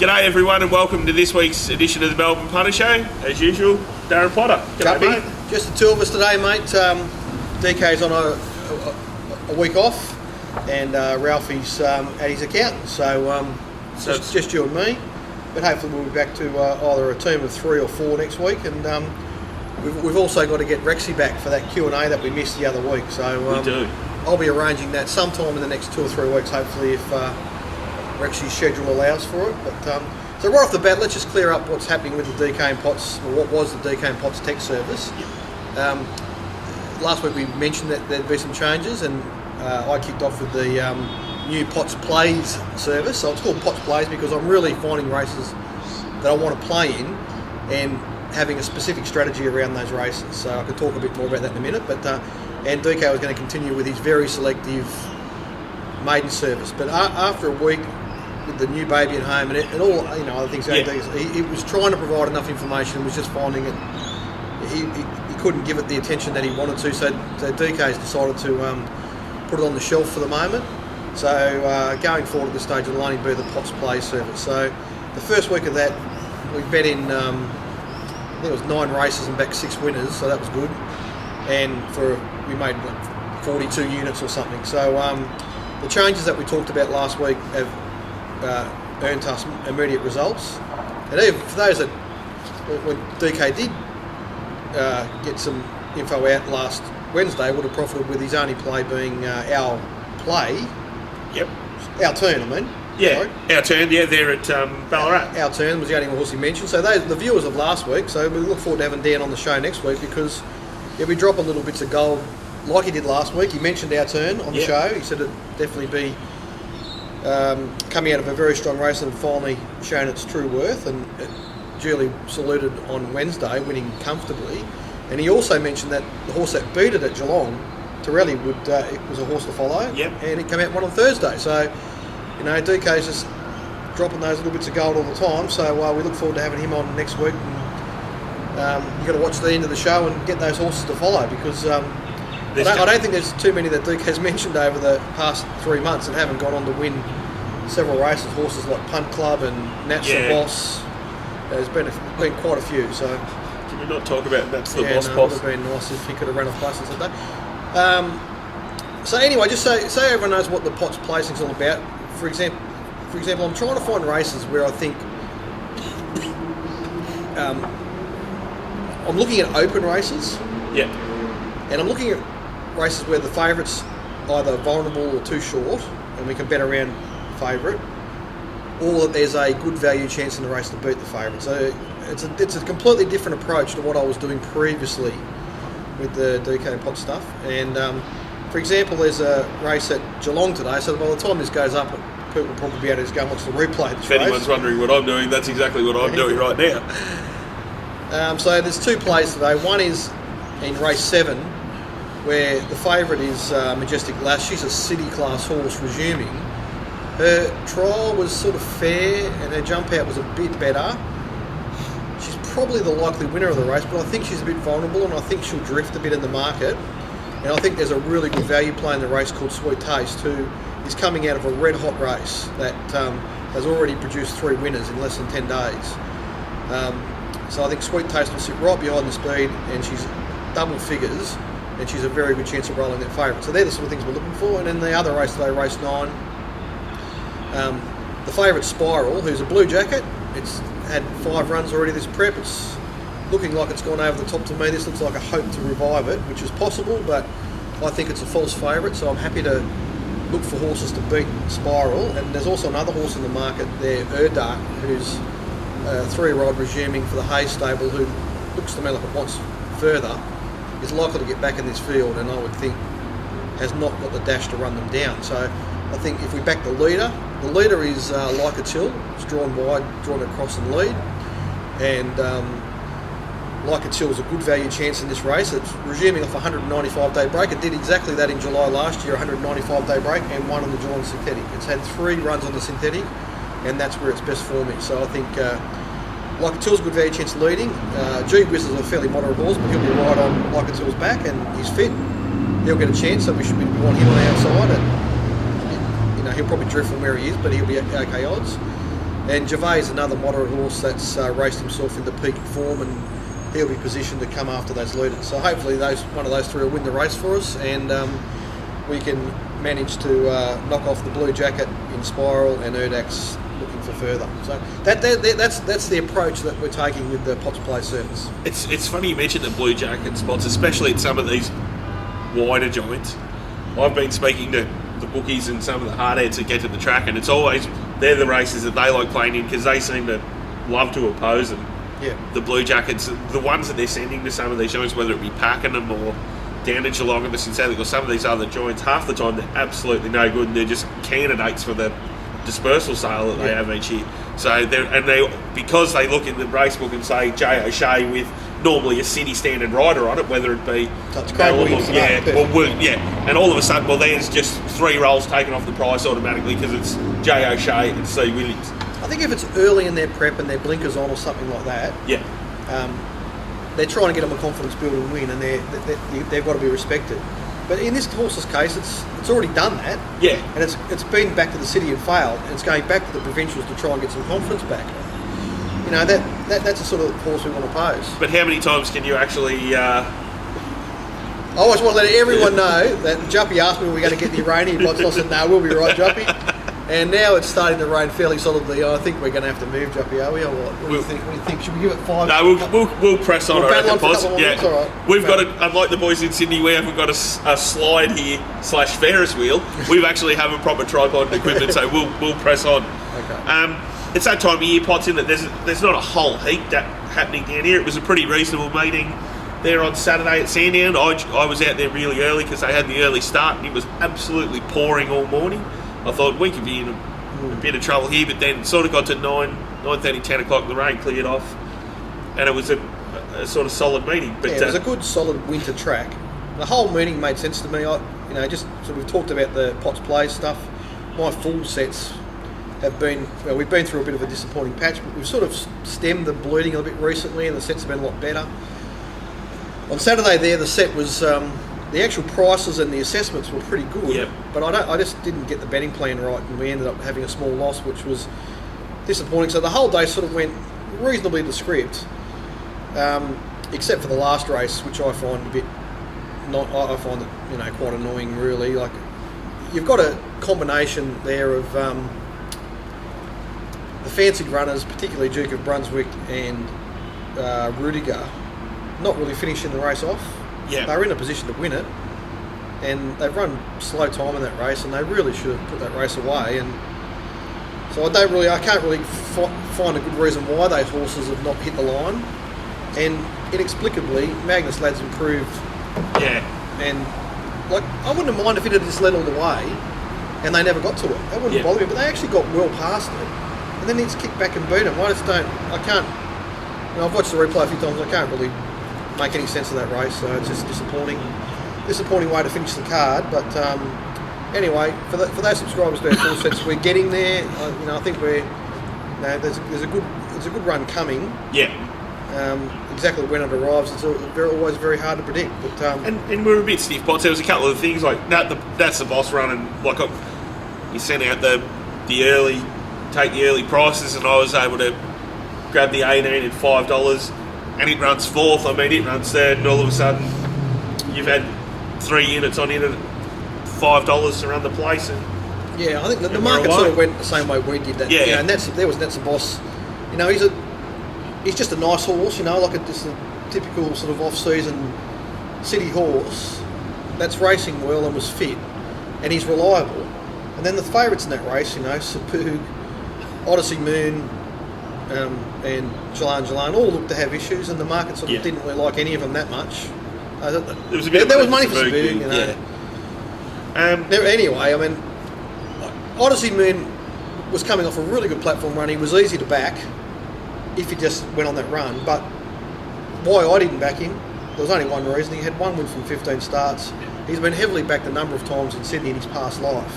G'day everyone and welcome to this week's edition of the Melbourne Punters Show. As usual, Darren Potter. G'day mate. Just the two of us today, mate. DK's on a week off and Ralphie's at his accountant, so it's just you and me. But hopefully we'll be back to either a team of 3 or 4 next week, and we've also got to get Rexy back for that Q&A that we missed the other week. So we do. I'll be arranging that sometime in the next 2 or 3 weeks, hopefully, if Rexy's schedule allows for it. But so right off the bat, let's just clear up what's happening with the DK and Potts, or what was the DK and Potts tech service. Last week we mentioned that there'd be some changes, and I kicked off with the new Potts Plays service. So it's called Potts Plays because I'm really finding races that I want to play in and having a specific strategy around those races. So I can talk a bit more about that in a minute. But and DK was going to continue with his very selective maiden service. But after a week with the new baby at home and all other things, he was trying to provide enough information and was just finding it he couldn't give it the attention that he wanted to. So DK's decided to put it on the shelf for the moment. So going forward at this stage, it'll only be the Potts Play service. So the first week of that, we bet in I think it was 9 races and backed 6 winners, so that was good. And we made like 42 units or something. So the changes that we talked about last week have earned us immediate results. And even for those that, when DK did get some info out last Wednesday, would have profited with his only play being our play. Yep. Our turn, I mean. Yeah, sorry. Our turn, there at Ballarat. Our turn was the only horse he mentioned. So the viewers of last week, so we look forward to having Dan on the show next week because he'll be dropping little bits of gold like he did last week. He mentioned our turn on the show. He said it'd definitely be coming out of a very strong race and finally shown its true worth, and it duly saluted on Wednesday, winning comfortably. And he also mentioned that the horse that beat it at Geelong, Torelli, it was a horse to follow. Yep. And it came out one on Thursday. So, DK's just dropping those little bits of gold all the time. So we look forward to having him on next week. And you've got to watch the end of the show and get those horses to follow because I don't think there's too many that DK's mentioned over the past 3 months that haven't gone on to win several races. Horses like Punt Club and Nats the Boss. There's been quite a few. So can we not talk about Nats the Boss? It would have been nice if he could have run off buses that day. So anyway, just so everyone knows what the Potts placing's all about. For example, I'm trying to find races where I think I'm looking at open races. Yeah. And I'm looking at races where the favourite's either vulnerable or too short, and we can bet around favourite, or that there's a good value chance in the race to beat the favourite. So it's a completely different approach to what I was doing previously with the DK and Potts stuff. And for example, there's a race at Geelong today, so by the time this goes up, people will probably be able to just go and watch the replay of this race. If anyone's wondering what I'm doing, that's exactly what I'm doing right now. So there's 2 plays today. One is in race 7, where the favourite is Majestic Lass. She's a city class horse resuming. Her trial was sort of fair and her jump out was a bit better. She's probably the likely winner of the race, but I think she's a bit vulnerable and I think she'll drift a bit in the market. And I think there's a really good value play in the race called Sweet Taste, who is coming out of a red hot race that has already produced 3 winners in less than 10 days. So I think Sweet Taste will sit right behind the speed, and she's double figures, and she's a very good chance of rolling that favourite. So they're the sort of things we're looking for. And in the other race today, race 9, the favourite Spiral, who's a blue jacket, it's had 5 runs already this prep. It's looking like it's gone over the top to me. This looks like a hope to revive it, which is possible, but I think it's a false favourite, so I'm happy to look for horses to beat Spiral. And there's also another horse in the market there, Erdark, who's a 3-year-old resuming for the Hayes stable, who looks to me like it wants further, is likely to get back in this field, and I would think has not got the dash to run them down. So I think if we back the leader is Like a Chill. It's drawn wide, drawn across and lead, and Like a Chill is a good value chance in this race. It's resuming off a 195-day break. It did exactly that in July last year, a 195-day break, and won on the Geelong synthetic. It's had 3 runs on the synthetic, and that's where its best form is. So I think Like a Chill's a good value chance leading. G-Wiz is a fairly moderate horse, but he'll be right on Like a Chill's back, and he's fit. He'll get a chance, so we want him on the outside. And, he'll probably drift from where he is, but he'll be at okay odds. And Gervais is another moderate horse that's raced himself into peak form, and he'll be positioned to come after those leaders. So hopefully one of those three will win the race for us, and we can manage to knock off the Blue Jacket in Spiral and Erdak's looking for further. So that's the approach that we're taking with the Potts Play Surface. It's funny you mentioned the Blue Jacket spots, especially at some of these wider joints. I've been speaking to the bookies and some of the hardheads that get to the track, and it's always they're the races that they like playing in because they seem to love to oppose them. Yeah. The Blue Jackets, the ones that they're sending to some of these joints, whether it be Pakenham or down in Geelong and the Synthetic or some of these other joints, half the time they're absolutely no good, and they're just candidates for the dispersal sale that they have each year. So they because they look in the race book and say J. O'Shea with normally a city standard rider on it, whether it be and all of a sudden, there's just 3 rolls taken off the price automatically because it's J. O'Shea and C. Williams. I think if it's early in their prep and their blinkers on or something like that, they're trying to get them a confidence building win, and they've got to be respected. But in this horse's case, it's already done that. Yeah. And it's been back to the city and failed, and it's going back to the provincials to try and get some confidence back. You know, that's the sort of horse we want to pose. But how many times can you actually... I always want to let everyone know that Juppy asked me when we're going to get the rain. He I said, no, we'll be right, Juppy. And now it's starting to rain fairly solidly. I think we're going to have to move, Juppy, are we? Or what do you think? What do you think? Should we give it 5? No, we'll press on. We'll battle on for a couple more minutes, all right. We've got unlike the boys in Sydney, we haven't got a slide here / Ferris wheel. We actually have a proper tripod and equipment, so we'll press on. Okay. It's that time of year, Potts, in that there's not a whole heap happening down here. It was a pretty reasonable meeting there on Saturday at Sandown. I was out there really early because they had the early start, and it was absolutely pouring all morning. I thought we could be in a bit of trouble here, but then sort of got to 9:30, 10 o'clock, the rain cleared off, and it was a sort of solid meeting. But it was a good, solid winter track. The whole meeting made sense to me. We've talked about the Potts Play stuff. My full sets have been, we've been through a bit of a disappointing patch, but we've sort of stemmed the bleeding a bit recently, and the sets have been a lot better. On Saturday there, the set was... the actual prices and the assessments were pretty good, but I just didn't get the betting plan right, and we ended up having a small loss, which was disappointing. So the whole day sort of went reasonably to script, except for the last race, which I find I find it quite annoying, really. Like, you've got a combination there of the fancied runners, particularly Duke of Brunswick and Rudiger, not really finishing the race off. Yeah. They were in a position to win it, and they've run slow time in that race, and they really should have put that race away. And so I can't really find a good reason why those horses have not hit the line. And inexplicably, Magnus Ladd's improved. Yeah. And I wouldn't have minded if it had just led all the way, and they never got to it. That wouldn't bother me. But they actually got well past it, and then it's kicked back and beat them. I can't. I've watched the replay a few times. I can't really make any sense of that race, so it's just disappointing way to finish the card. But anyway, for those subscribers to our full sets, we're getting there. I think there's a good run coming. Yeah. Exactly when it arrives, it's always very hard to predict. But and we're a bit stiff, Potts. There was a couple of things like that's the boss run, and you sent out the early prices, and I was able to grab the 18 at $5. And it runs fourth, it runs third, and all of a sudden you've had 3 units on it at $5 to run the place. And I think the market sort of went the same way we did that. Yeah. And that's the boss. He's just a nice horse, just a typical sort of off-season city horse that's racing well and was fit, and he's reliable. And then the favourites in that race, Sapug, Odyssey Moon, and Jalan all looked to have issues, and the market sort of didn't really like any of them that much. There was a bit there was money for Sapug, Anyway, Odyssey Moon was coming off a really good platform run. He was easy to back if he just went on that run. But why I didn't back him, there was only one reason. He had 1 win from 15 starts. He's been heavily backed a number of times in Sydney in his past life,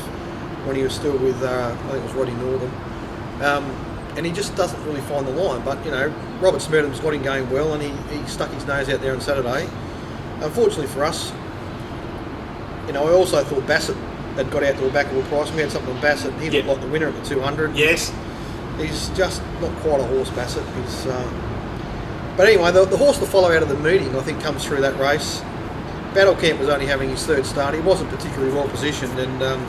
when he was still with, I think it was Roddy Northern. And he just doesn't really find the line. But, Robert Smerdham's got him going well, and he stuck his nose out there on Saturday. Unfortunately for us, I also thought Bassett had got out to a backable price. We had something on Bassett. He looked like the winner at the 200. Yes. He's just not quite a horse, Bassett. But anyway, the horse to follow out of the meeting, I think, comes through that race. Battle Camp was only having his third start. He wasn't particularly well positioned, and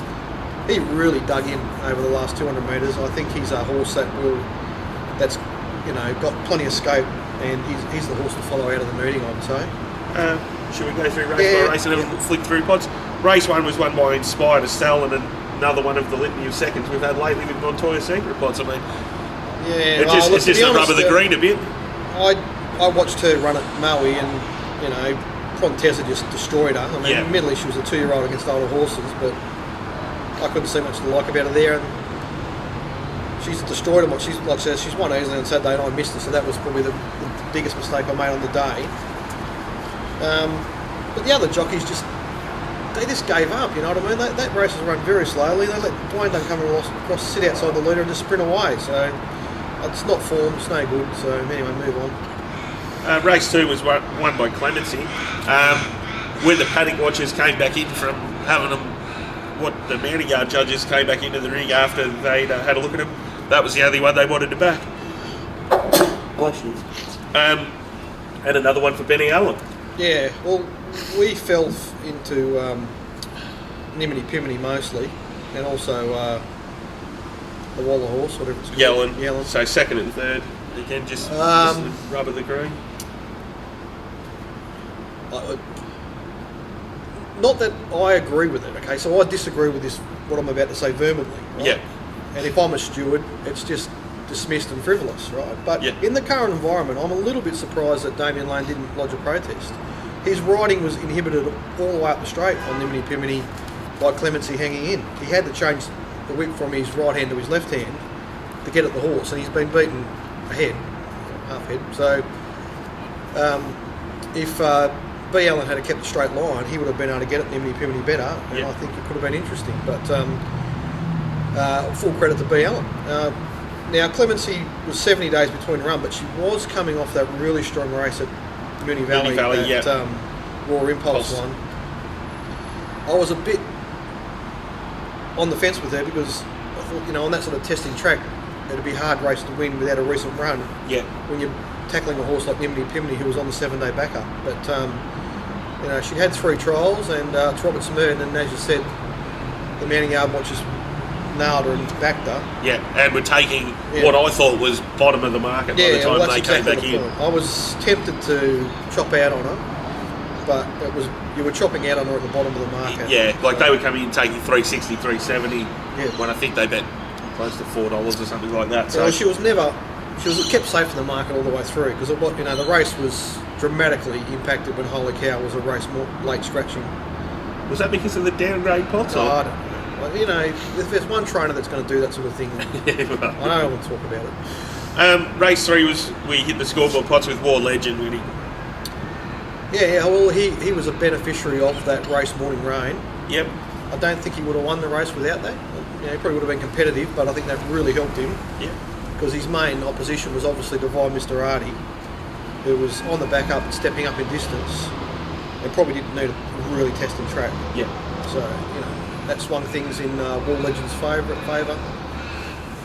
he really dug in over the last 200 metres. I think he's a horse that's got plenty of scope, and he's the horse to follow out of the meeting, I would say. Should we go through race by race and have a flick through pods? Race 1 was won by Inspired Estelle, and another one of the litany of seconds we've had lately with Montoya Secret pods. I mean, it's just the rub of the green a bit. I watched her run at Maui, and Prontessa just destroyed her. I mean, admittedly she was a 2-year-old against older horses, but I couldn't see much to like about her there. And she's destroyed them. She's won easily on Saturday, and I missed her, so that was probably the biggest mistake I made on the day. But the other jockeys they just gave up, you know what I mean? That race was run very slowly. They let Dwayne Dunn come across, sit outside the leader and just sprint away. So it's not form, it's no good. So anyway, move on. Race 2 was won by Clemency. When the paddock watchers came back in from having them, the mounting yard judges came back into the ring after they'd had a look at them, that was the only one they wanted to back. Bless you. And another one for Benny Allen. Yeah, well, we fell into Nimini Pimini mostly, and also the Waller horse, whatever it's called. Yellen. So second and third. Again, just the rub of the green. Not that I agree with it, okay? So I disagree with what I'm about to say vehemently, right? Yeah. And if I'm a steward, it's just dismissed and frivolous, right? But in the current environment, I'm a little bit surprised that Damien Lane didn't lodge a protest. His riding was inhibited all the way up the straight on Nimini Pimini by Clemency hanging in. He had to change the whip from his right hand to his left hand to get at the horse, and he's been beaten half head. So if B. Allen had kept a straight line, he would have been able to get at Nimini Pimini better, and I think it could have been interesting. But full credit to B. Allen. Now, Clemency was 70 days between run, but she was coming off that really strong race at Moonee Valley, that Raw Impulse one. I was a bit on the fence with her because I thought, on that sort of testing track, it'd be a hard race to win without a recent run. Yeah. When you're tackling a horse like Nimini Pimini, who was on the 7-day backup. But, she had 3 trials, and it's Robert Smurd, and as you said, the mounting yard watchers nailed her and backed her. Yeah, and we're taking what I thought was bottom of the market by the time they came back in. I was tempted to chop out on her, but you were chopping out on her at the bottom of the market. Yeah, like they were coming in taking 360, 370, when I think they bet close to $4 or something like that. So she was kept safe in the market all the way through because the race was dramatically impacted when Holy Cow was a race more late scratching. Was that because of the downgrade pots? I don't know. If there's one trainer that's going to do that sort of thing, I don't want to talk about it. Race 3 we hit the scoreboard pots with War Legend winning. Yeah, well, he was a beneficiary of that race morning rain. Yep. I don't think he would have won the race without that. He probably would have been competitive, but I think that really helped him. Yeah. Because his main opposition was obviously Divine Mr. Artie, who was on the back up and stepping up in distance, and probably didn't need a really testing track. Yeah. So, that swung things in War Legend's favour.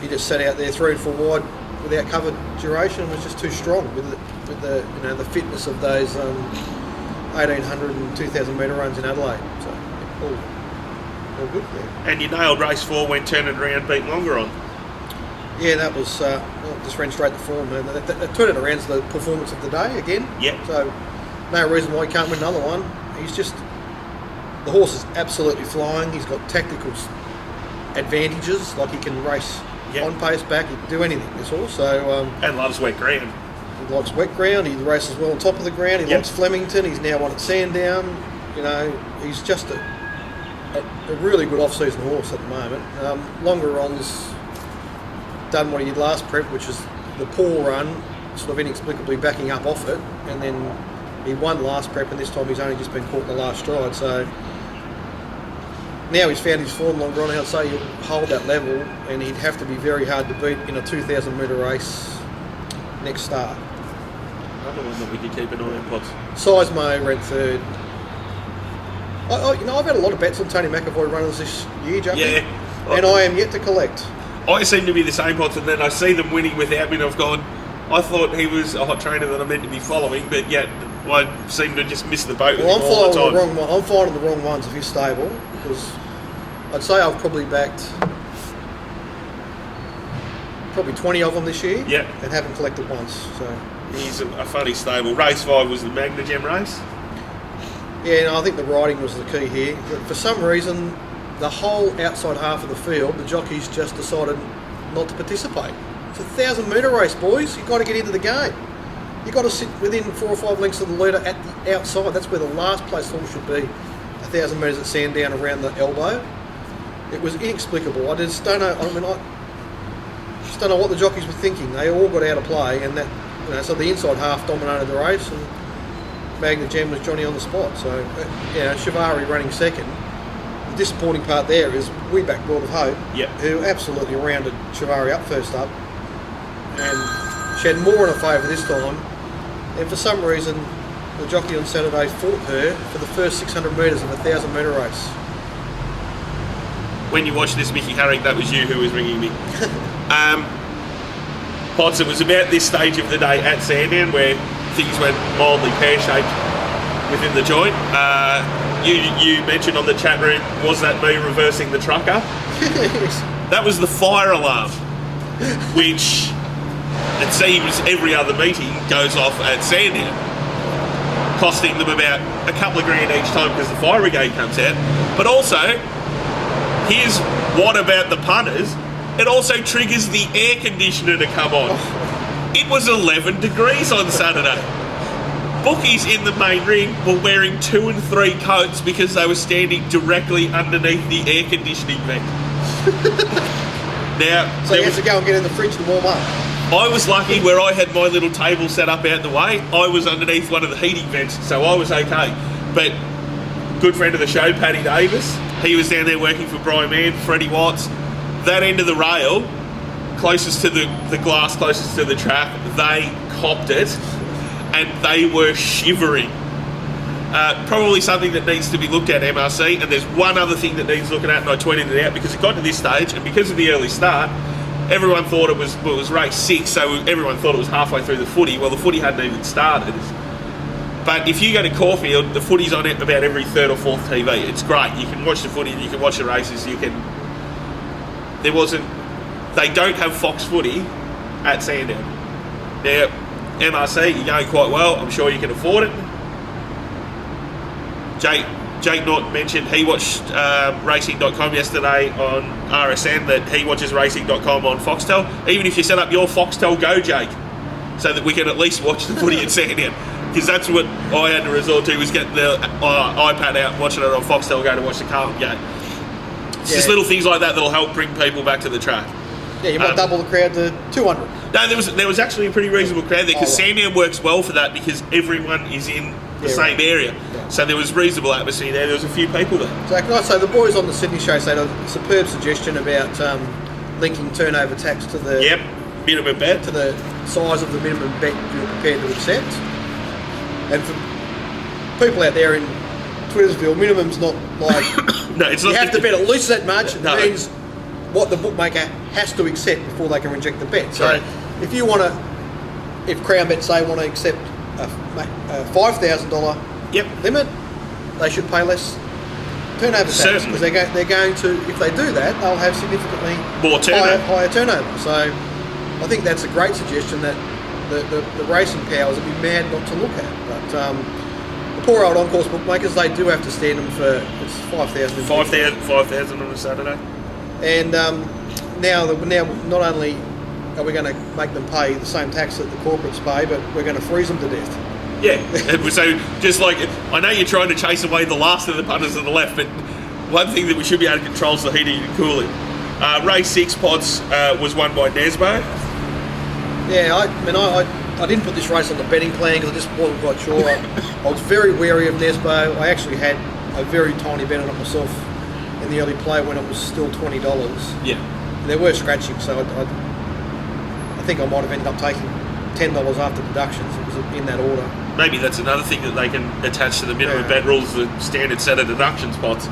He just sat out there 3 and 4 wide without covered duration and was just too strong with the fitness of those 1,800 and 2,000 metre runs in Adelaide. So all good there. And you nailed race 4 when turning around beat longer on. Yeah, that was just ran straight to form. That turned it around to the performance of the day again. Yeah. So no reason why he can't win another one. The horse is absolutely flying. He's got tactical advantages, like he can race on pace back. He can do anything, this horse. So and loves wet ground. He likes wet ground. He races well on top of the ground. He likes Flemington. He's now won at Sandown. He's just a really good off-season horse at the moment. Longeron's done what he did last prep, which is the poor run, sort of inexplicably backing up off it, and then he won last prep, and this time he's only just been caught in the last stride. So now he's found his form. Longeron, I'd say he'll hold that level, and he'd have to be very hard to beat in a 2,000 metre race next start. Another one that we could keep an eye on, Pots. Sizemo ran 3rd. I've had a lot of bets on Tony McAvoy runners this year, Jackie, and I am yet to collect. I seem to be the same Potts, and then I see them winning without me, and I've gone, I thought he was a hot trainer that I'm meant to be following, but yet I seem to just miss the boat with him all the time. I'm finding the wrong ones if he's stable, because I'd say I've probably backed probably 20 of them this year, and haven't collected once. So he's a funny stable. Race 5 was the Magna Gem race. Yeah, no, I think the riding was the key here. But for some reason, the whole outside half of the field, the jockeys just decided not to participate. It's a 1,000-metre race, boys. You've got to get into the game. You've got to sit within 4 or 5 lengths of the leader at the outside. That's where the last place horse should be. 1,000 metres at Sandown around the elbow. It was inexplicable. I just don't know. I just don't know what the jockeys were thinking. They all got out of play, and that, so the inside half dominated the race, and Magna Gem was Johnny on the spot. So, Shivari running second. The disappointing part there is we backed World of Hope, who absolutely rounded Shivari up first up, and she had more in her favour this time. And for some reason, the jockey on Saturday fought her for the first 600 metres of a 1,000-metre race. When you watched this, Mickey Herring, that was you who was ringing me. Potts, it was about this stage of the day at Sandown where things went mildly pear-shaped within the joint. You mentioned on the chat room, was that me reversing the trucker? That was the fire alarm, which it seems every other meeting goes off at Sandown, costing them about a couple of grand each time because the fire brigade comes out. But also, here's what about the punters, it also triggers the air conditioner to come on. It was 11 degrees on Saturday. Bookies in the main ring were wearing 2 and 3 coats because they were standing directly underneath the air conditioning vent. Now, so you have to go and get in the fridge to warm up. I was lucky where I had my little table set up out the way. I was underneath one of the heating vents, so I was okay. But good friend of the show, Paddy Davis, he was down there working for Brian Mann, Freddie Watts. That end of the rail, closest to the glass, closest to the track, they copped it, and they were shivering. Probably something that needs to be looked at, MRC, and there's one other thing that needs looking at, and I tweeted it out because it got to this stage, and because of the early start, everyone thought it was race 6, so everyone thought it was halfway through the footy. Well, the footy hadn't even started. But if you go to Caulfield, the footy's on it about every 3rd or 4th TV. It's great. You can watch the footy, you can watch the races, they don't have Fox footy at Sandown. Now, MRC, you're going quite well. I'm sure you can afford it. Jake Norton mentioned he watched racing.com yesterday on RSN, that he watches racing.com on Foxtel. Even if you set up your Foxtel Go, Jake, so that we can at least watch the footy at Sandown. Because that's what I had to resort to, was getting the iPad out, watching it on Foxtel Go to watch the Carlton game. It's just little things like that that'll help bring people back to the track. Yeah, you might double the crowd to 200. No, there was actually a pretty reasonable crowd there, because Sandown works well for that because everyone is in the same area. Yeah. So there was reasonable atmosphere there. There was a few people there. So can I say, the boys on the Sydney show said a superb suggestion about linking turnover tax to the minimum bet, to the size of the minimum bet you're prepared to accept. And for people out there in Twittersville, minimum's not like no, it's not. You have to bet at least that much. No. It means what the bookmaker has to accept before they can reject the bet. So if you want to, if Crown Bet say want to accept a $5,000 limit, they should pay less turnover tax, because they're going to, if they do that, they'll have significantly more higher turnover. So I think that's a great suggestion that the racing powers would be mad not to look at. But the poor old on-course bookmakers, they do have to stand them for, it's 5,000. 5,000 on a Saturday. And now not only are we going to make them pay the same tax that the corporates pay, but we're going to freeze them to death. Yeah, so just like, I know you're trying to chase away the last of the punters on the left, but one thing that we should be able to control is the heating and cooling. Race 6 Pods was won by Nesbo. Yeah, I didn't put this race on the betting plan because I just wasn't quite sure. I was very wary of Nesbo. I actually had a very tiny bet on it myself in the early play when it was still $20. Yeah. There were scratching, so I think I might have ended up taking $10 after deductions. It was in that order. Maybe that's another thing that they can attach to the minimum bet rules, the standard set of deduction spots.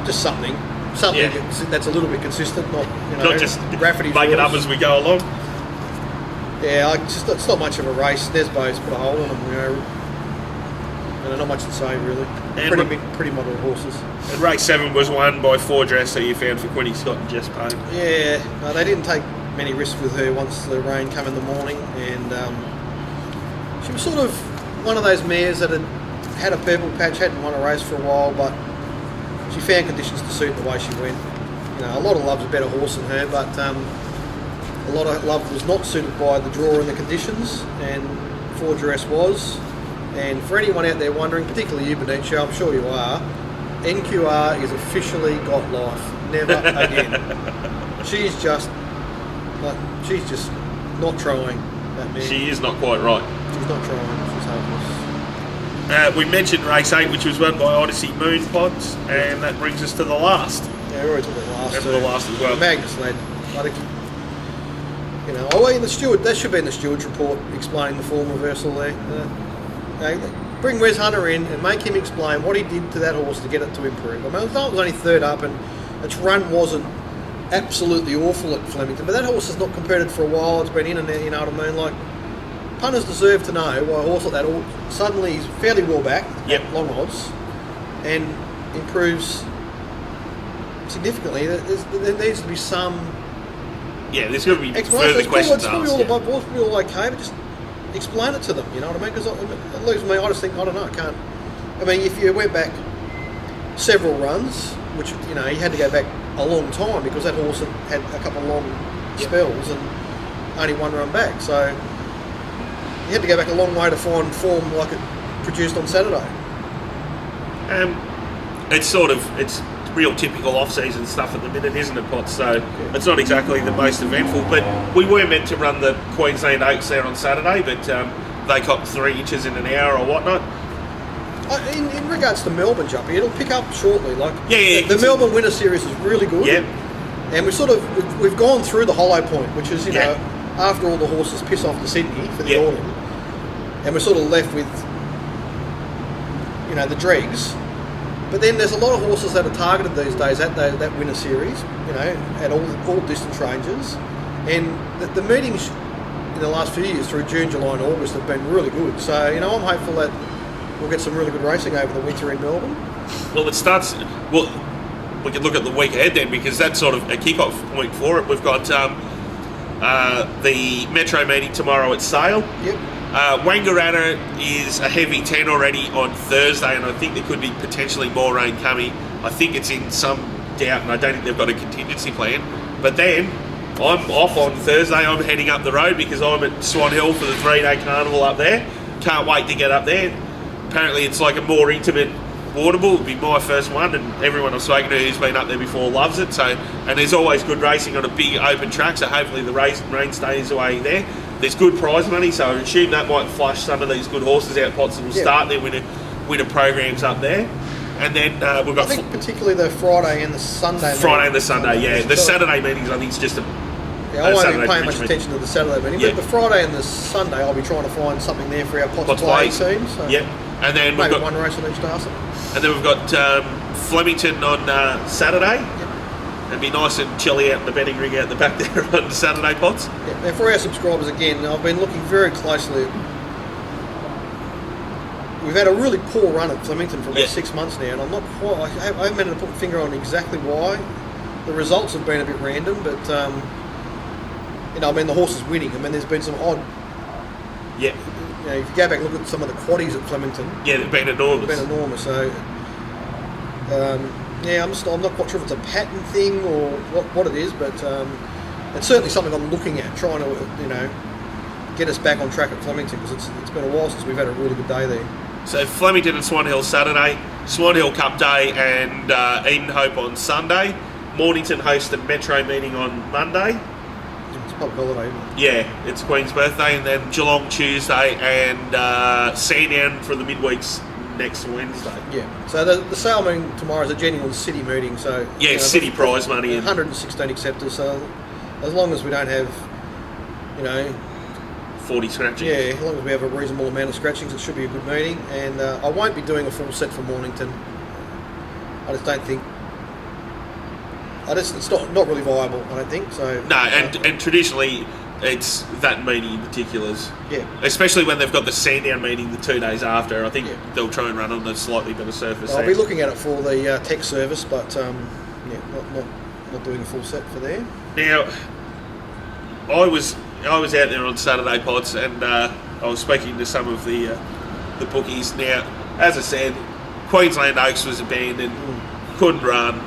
Just something. something Yeah. that's a little bit consistent, not Not just Rafferty's make it up rules. as we go along. Yeah, it's not much of a race. Nesbo's put a hole in them, and not much to say really. And Pretty model horses. And race 7 was won by 4 dress that you found for Quinny Scott and Jess Payne. Yeah, no, they didn't take many risks with her once the rain came in the morning, and she was sort of one of those mares that had a purple patch, hadn't won a race for a while, but she found conditions to suit the way she went. A lot of Love's a better horse than her, but a lot of Love was not suited by the draw and the conditions, and 4 dress was. And for anyone out there wondering, particularly you, Benicio, I'm sure you are, NQR is officially got life. Never again. She's just not trying. That mare. She is not quite right. She's not trying. She's hopeless. We mentioned race 8, which was won by Odyssey Moon Pods, and that brings us to the last. Yeah, we're always at the last. And the last as well. Magnus led. I think, in the steward, that should be in the steward's report explaining the form reversal there. Bring Wes Hunter in and make him explain what he did to that horse to get it to improve. I mean, I thought it was only third up, and its run wasn't absolutely awful at Flemington, but that horse has not competed for a while. It's been in and out, you know what I mean? Like, punters deserve to know why a horse like that suddenly is fairly well back, long odds, and improves significantly. There needs to be some. Yeah, there's going to be further questions asked. asked. It's probably all okay, but just explain it to them. You know what I mean? Because it leaves me. I just think I don't know. I can't. I mean, if you went back several runs, which he had to go back a long time because that horse had a couple of long spells and only one run back. So you had to go back a long way to find form like it produced on Saturday. It's real typical off-season stuff at the minute, isn't it, Potts? So it's not exactly the most eventful. But we were meant to run the Queensland Oaks there on Saturday, but they copped 3 inches in an hour or whatnot. In regards to Melbourne, Jumpy, it'll pick up shortly. The Yeah, Melbourne Winter Series is really good. Yeah. And we've gone through the hollow point, which is after all the horses piss off to Sydney for the autumn, and we're sort of left with the dregs. But then there's a lot of horses that are targeted these days at that Winter Series, at all distance ranges, and the meetings in the last few years through June, July, and August have been really good. So I'm hopeful that we'll get some really good racing over the winter in Melbourne. Well, it starts. Well, we can look at the week ahead then, because that's sort of a kick-off point for it. We've got the Metro meeting tomorrow at Sale. Yep. Wangaratta is a heavy 10 already on Thursday, and I think there could be potentially more rain coming. I think it's in some doubt, and I don't think they've got a contingency plan. But then I'm off on Thursday. I'm heading up the road because I'm at Swan Hill for the 3-day carnival up there. Can't wait to get up there. Apparently it's like a more intimate waterbull. It'll be my first one, and everyone I've spoken to who's been up there before loves it. So, and there's always good racing on a big open track, so hopefully the rain stays away there. There's good prize money, so I assume that might flush some of these good horses out pots, and we'll start their winter programs up there. And then we've got... I think particularly the Friday and the Sunday. Friday and the Sunday, yeah. The Saturday meetings, I think, is just a... Yeah, I won't be paying much attention to the Saturday meeting, but the Friday and the Sunday, I'll be trying to find something there for our Potts Play team. So yep. And then we've got one race on each day. And then we've got Flemington on Saturday. Yep. It'd be nice and chilly out in the betting ring out the back there on Saturday, Potts. Yeah. And for our subscribers, again, I've been looking very closely. We've had a really poor run at Flemington for about 6 months now, and I'm not quite. I haven't managed to put a finger on exactly why. The results have been a bit random, but the horse is winning. I mean, there's been some odd. Yeah. If you go back and look at some of the quaddies at Flemington. Yeah, they've been enormous. So. I'm not quite sure if it's a pattern thing or what it is, but it's certainly something I'm looking at, trying to get us back on track at Flemington, because it's been a while since we've had a really good day there. So Flemington and Swan Hill Saturday, Swan Hill Cup Day and Eden Hope on Sunday. Mornington host a Metro meeting on Monday. It's a public holiday, isn't it? Yeah, it's Queen's birthday, and then Geelong Tuesday and Sandown for the midweeks next Wednesday. Yeah. So the sale meeting tomorrow is a genuine city meeting. So city prize money. 116 acceptors. So as long as we don't have, 40 scratchings. Yeah, as long as we have a reasonable amount of scratchings, it should be a good meeting. And I won't be doing a full set for Mornington. I just don't think it's not really viable, I don't think. So No, and traditionally, it's that meeting in particulars. Yeah. Especially when they've got the Sandown meeting the 2 days after. I think they'll try and run on a slightly better surface. I'll be looking at it for the tech service, but not doing a full set for there. Now, I was out there on Saturday, Pods, and I was speaking to some of the bookies. Now, as I said, Queensland Oaks was abandoned, couldn't run.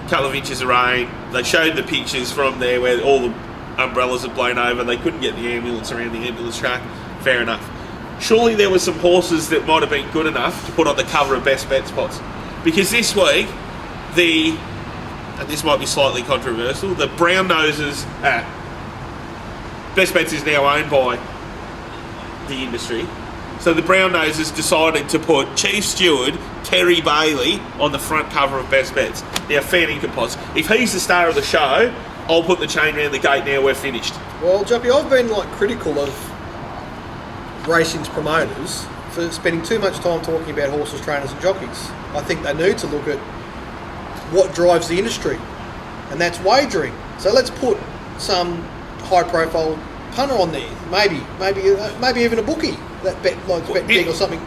Couple of inches of rain. They showed the pictures from there where all the umbrellas had blown over. They couldn't get the ambulance around the ambulance track. Fair enough. Surely there were some horses that might have been good enough to put on the cover of Best Bet spots, because this week and this might be slightly controversial, the Brown Noses Best Bets is now owned by the industry. So the Brown Noses decided to put Chief Steward Terry Bailey on the front cover of Best Bets. Now, fair income, Pots. If he's the star of the show, I'll put the chain around the gate now we're finished. Well, Juppy, I've been critical of racing's promoters for spending too much time talking about horses, trainers and jockeys. I think they need to look at what drives the industry, and that's wagering. So let's put some high-profile punter on there, maybe even a bookie that bet big or something.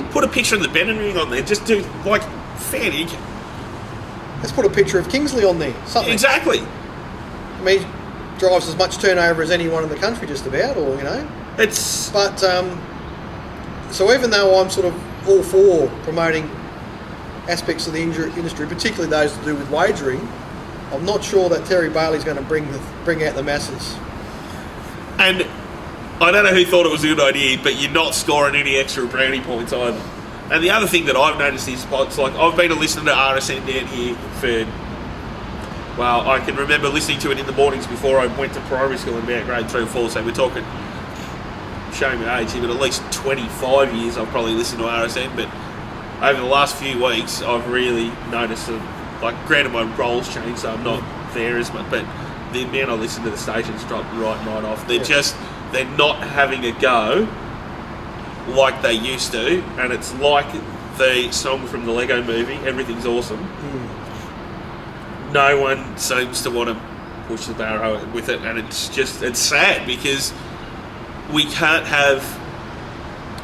Put a picture of the betting ring on there. Just do fair income. Let's put a picture of Kingsley on there. Something. Exactly. I mean, he drives as much turnover as anyone in the country, just about, or It's. But so even though I'm sort of all for promoting aspects of the industry, particularly those to do with wagering, I'm not sure that Terry Bailey's going to bring out the masses. And I don't know who thought it was a good idea, but you're not scoring any extra brownie points either. And the other thing that I've noticed is, I've been a listener to RSN down here for, I can remember listening to it in the mornings before I went to primary school in about grade 3 or 4, so we're talking, showing my age here, but at least 25 years I've probably listened to RSN, but over the last few weeks I've really noticed granted my role's changed, so I'm not there as much, but the amount I listen to the stations dropped right off. They're not having a go like they used to, and it's like the song from the Lego movie, Everything's Awesome. No one seems to want to push the barrow with it, and it's sad because we can't have...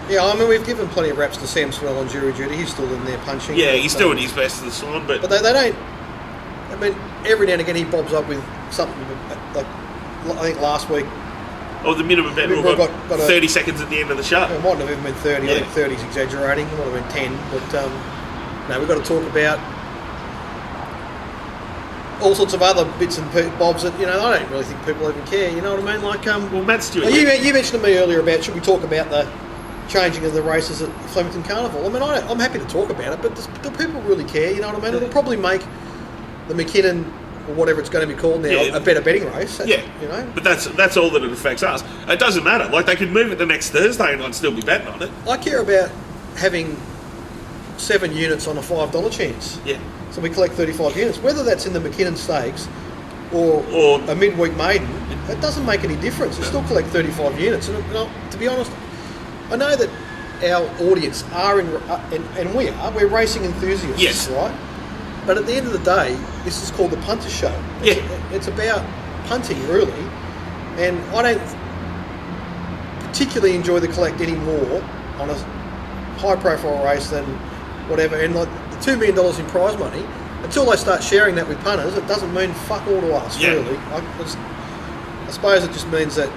Yeah, I mean, we've given plenty of raps to Sam Swell on jury duty. He's still in there punching. Yeah, he's doing his best to the Swan, but they don't... I mean, every now and again he bobs up with something like I think last week. Oh, the minimum bet rule got 30 seconds at the end of the show. It mightn't have even been 30. Yeah. I think 30 is exaggerating. It might have been 10. But we've got to talk about all sorts of other bits and bobs that, I don't really think people even care. You know what I mean? Well, Matt Stewart... You mentioned to me earlier about should we talk about the changing of the races at Flemington Carnival. I mean, I'm happy to talk about it, but do people really care? You know what I mean? It'll probably make the McKinnon, or whatever it's going to be called now, a better betting race. But that's all that it affects us. It doesn't matter. They could move it the next Thursday and I'd still be betting on it. I care about having 7 units on a $5 chance. Yeah. So we collect 35 units. Whether that's in the McKinnon Stakes or a midweek maiden, it doesn't make any difference. You still collect 35 units. And to be honest, I know that our audience are, and we're racing enthusiasts, yes, right? But at the end of the day, this is called the Punters Show. It's about punting, really. And I don't particularly enjoy the collect any more on a high-profile race than whatever. And the $2 million in prize money, until they start sharing that with punters, it doesn't mean fuck all to us, really. I suppose it just means that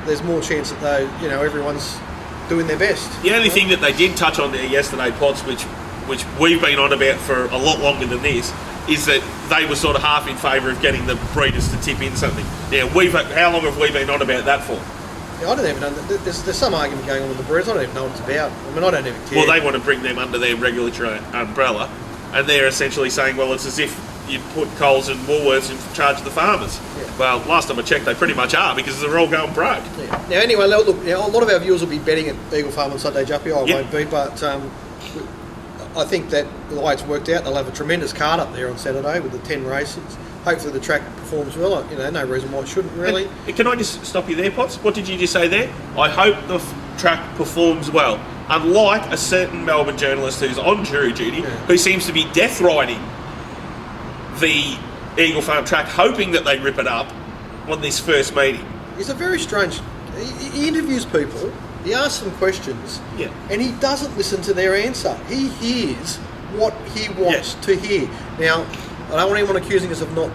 there's more chance that everyone's doing their best. The only thing that they did touch on there yesterday, Potts, which we've been on about for a lot longer than this, is that they were sort of half in favour of getting the breeders to tip in something. Now, how long have we been on about that for? Yeah, I don't even know. There's some argument going on with the breeders. I don't even know what it's about. I mean, I don't even care. Well, they want to bring them under their regulatory umbrella, and they're essentially saying, well, it's as if you put Coles and Woolworths in charge of the farmers. Yeah. Well, last time I checked, they pretty much are, because they're all going broke. Yeah. Now, anyway, look, a lot of our viewers will be betting at Eagle Farm on Sunday, Juppy. I won't be, but I think that the way it's worked out, they'll have a tremendous card up there on Saturday with the 10 races. Hopefully the track performs well. No reason why it shouldn't, really. And can I just stop you there, Potts? What did you just say there? I hope the track performs well. Unlike a certain Melbourne journalist who's on jury duty, who seems to be death riding the Eagle Farm track, hoping that they rip it up on this first meeting. He's a very strange... He interviews people, he asks them questions, and he doesn't listen to their answer. He hears what he wants to hear. Now, I don't want anyone accusing us of not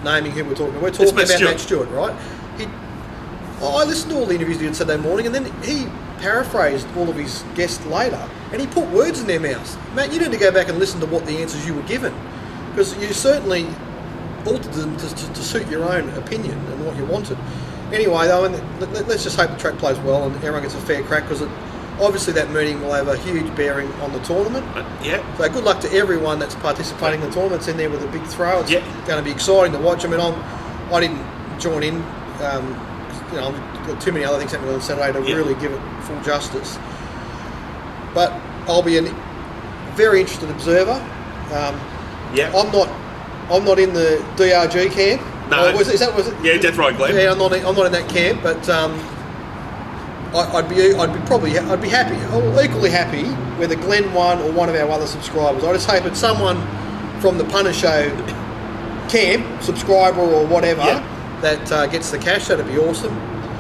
naming who we're talking about. We're talking about Matt Stewart, right? I listened to all the interviews he did Saturday morning, and then he paraphrased all of his guests later, and he put words in their mouths. Matt, you need to go back and listen to what the answers you were given, because you certainly altered them to suit your own opinion and what you wanted. Anyway, though, let's just hope the track plays well and everyone gets a fair crack, because obviously that meeting will have a huge bearing on the tournament. So good luck to everyone that's participating in the tournament. It's in there with a big throw. It's going to be exciting to watch. I mean, I didn't join in. I've got too many other things happening on Saturday to really give it full justice. But I'll be a very interested observer. I'm not in the DRG camp. No. Was it? Yeah, Death Ride Glen. Yeah, I'm not in that camp, but I'd be happy, or equally happy, whether Glenn won or one of our other subscribers. I just hope it's someone from the Punter Show camp, subscriber or whatever, that gets the cash. That'd be awesome.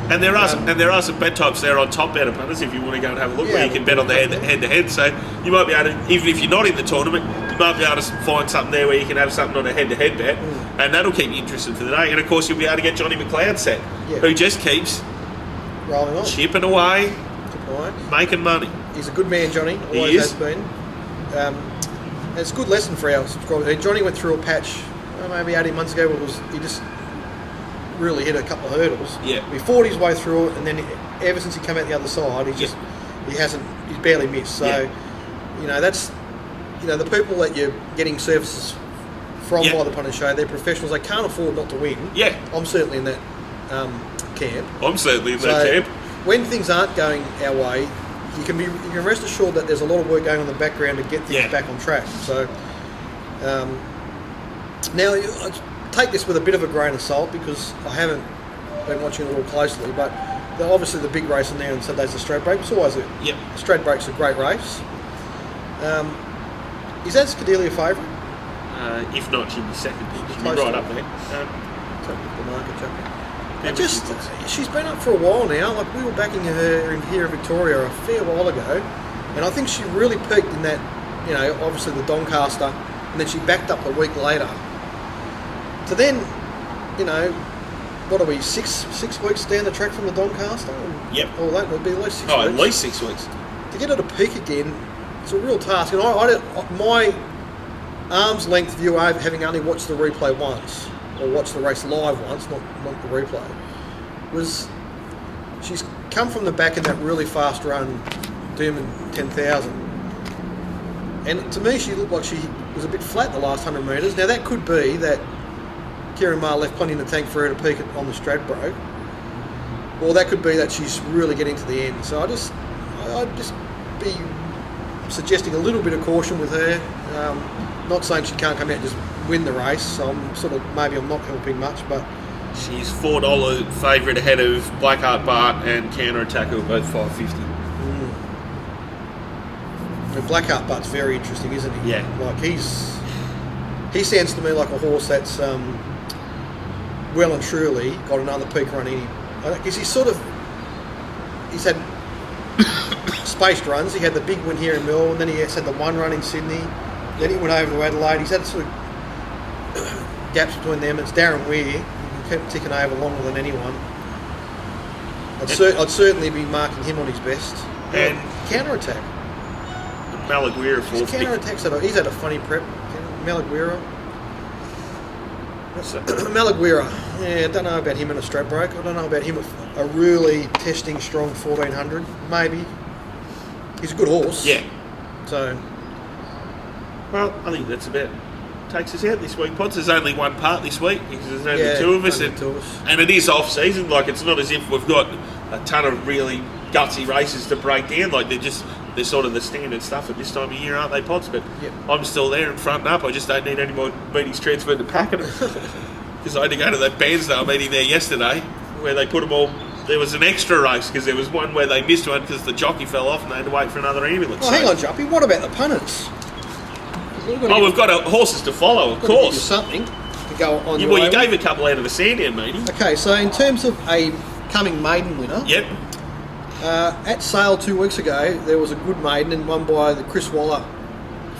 And there are some bet types there on Top Better Punters if you want to go and have a look, where you can bet on the head-to-head. So you might be able to, even if you're not in the tournament, you might be able to find something there where you can have something on a head-to-head bet, and that'll keep you interested for the day. And of course, you'll be able to get Johnny McLeod set, who just keeps rolling on, chipping away, making money. He's a good man, Johnny. Always has been. It's a good lesson for our subscribers. Johnny went through a patch maybe 18 months ago where he just really hit a couple of hurdles. He fought his way through it, and then ever since he came out the other side, he's barely missed. So that's the people that you're getting services from by the Punter Show, they're professionals. They can't afford not to win. I'm certainly in that camp. I'm certainly in that camp. When things aren't going our way, you can rest assured that there's a lot of work going on in the background to get things back on track. So now, take this with a bit of a grain of salt, because I haven't been watching it all closely, but obviously the big race in there on Saturday's the Stradbroke. It's always the Stradbroke's a great race. Is that Scudelia favourite? If not, she'd be second. She'd be right up there. She's been up for a while now. Like, we were backing her in here in Victoria a fair while ago, and I think she really peaked in that, obviously the Doncaster, and then she backed up a week later. So then, what are we, six weeks down the track from the Doncaster? All that would be at least 6 weeks. Oh, at least 6 weeks. To get her to peak again, it's a real task. And my arm's length view, having only watched the replay once, or watched the race live once, not the replay, was she's come from the back in that really fast run, Dooming 10,000. And to me, she looked like she was a bit flat the last 100 metres. Now, that could be that Kieran Maher left plenty in the tank for her to peak on the Stradbroke, or that could be that she's really getting to the end. So I'd just be suggesting a little bit of caution with her. Not saying she can't come out and just win the race. So maybe I'm not helping much, but she's $4 favourite ahead of Blackheart Bart and Counter Attack, who are both $5.50. And Blackheart Bart's very interesting, isn't he? Yeah. Like he sounds to me like a horse that's well and truly got another peak run in him. Because he's had spaced runs. He had the big win here in Melbourne, then he had the one run in Sydney, then he went over to Adelaide. He's had sort of gaps between them. It's Darren Weir. He kept ticking over longer than anyone. I'd certainly be marking him on his best. And counter-attack. Malaguera fourth. He's had a funny prep. Malaguera. Malaguera. Yeah, I don't know about him in a Stradbroke. I don't know about him a really testing strong 1400. Maybe. He's a good horse. Yeah. So. Well, I think that's about takes us out this week. Pods, there's only one part this week because there's only two of us. And it is off season. Like, it's not as if we've got a ton of really gutsy races to break down. Like, they're sort of the standard stuff at this time of year, aren't they, Pods? But I'm still there and fronting up. I just don't need any more meetings transferred to Pakenham. Because I had to go to that Bairnsdale meeting there yesterday where they put them all. There was an extra race because there was one where they missed one because the jockey fell off and they had to wait for another ambulance. Oh, hang on, Juppy. What about the punters? We've got horses to follow, of course. Something. go on. Well, you gave a couple out of the Sandown meeting. Okay, so in terms of a coming maiden winner, Yep. at Sale 2 weeks ago, there was a good maiden and won by the Chris Waller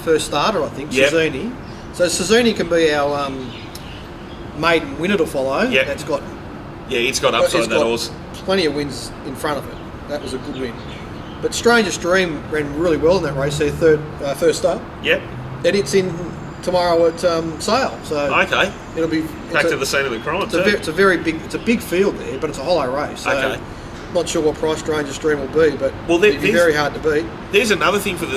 first starter, I think, Yep. Suzuni. So Suzuni can be our maiden winner to follow. Yep. That's got It's got upside, it's that got horse. plenty of wins in front of it. That was a good win. But Strangest Dream ran really well in that race, their first start. Yep. And it's in tomorrow at Sale. So Okay. it'll be Back to the scene of the crime, too. it's a very big, it's a big field there, but it's a hollow race. So Okay. not sure what price Strangest Dream will be, but Well, it'll be very hard to beat. There's another thing for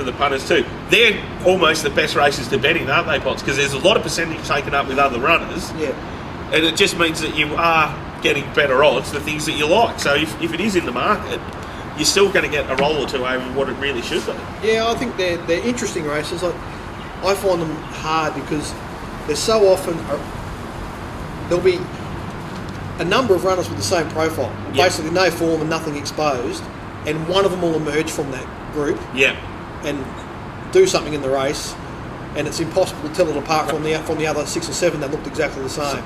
the punters too. They're almost the best races to bet in, aren't they, Potts? Because there's a lot of percentage taken up with other runners, Yeah. and it just means that you are getting better odds for things that you like. So if it is in the market, you're still going to get a roll or two over what it really should be. Yeah, I think they're interesting races. I find them hard because they're so often there'll be a number of runners with the same profile, Yep. basically no form and nothing exposed, and one of them will emerge from that group Yeah. and do something in the race, and it's impossible to tell it apart from the other 6 or 7 that looked exactly the same.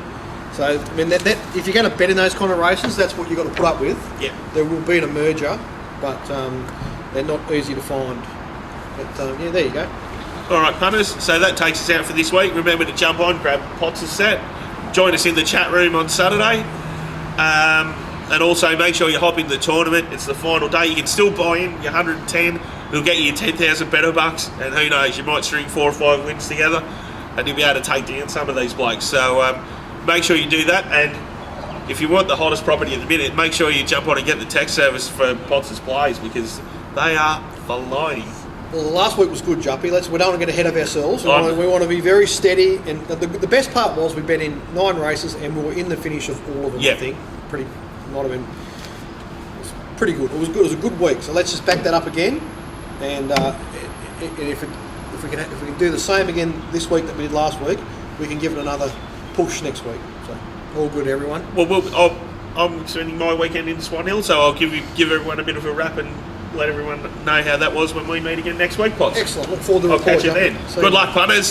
So I mean, that if you're going to bet in those kind of races, that's what you've got to put up with. Yeah. There will be an emerger, but they're not easy to find. But yeah, there you go. All right, punters. So that takes us out for this week. Remember to jump on, grab Potts' set, join us in the chat room on Saturday, and also make sure you hop in the tournament. It's the final day. You can still buy in your 110. It'll get you your 10,000 better bucks, and who knows, you might string 4 or 5 wins together, and you'll be able to take down some of these blokes. So make sure you do that, and if you want the hottest property at the minute, make sure you jump on and get the text service for Potts' plays, because they are flying. Well, the last week was good, Juppy. We don't want to get ahead of ourselves. We I'm- want to be very steady. And the best part was we've been in 9 races and we were in the finish of all of them. Yeah. I think might have been. It was pretty good. It was good. It was a good week. So let's just back that up again. And if we can do the same again this week that we did last week, we can give it another push next week. So all good, everyone. Well, I'm spending my weekend in Swan Hill, so I'll give everyone a bit of a wrap and let everyone know how that was when we meet again next week, Potts. Excellent. Look forward to I'll report, catch you Juppy. then. See Good you. luck, punters.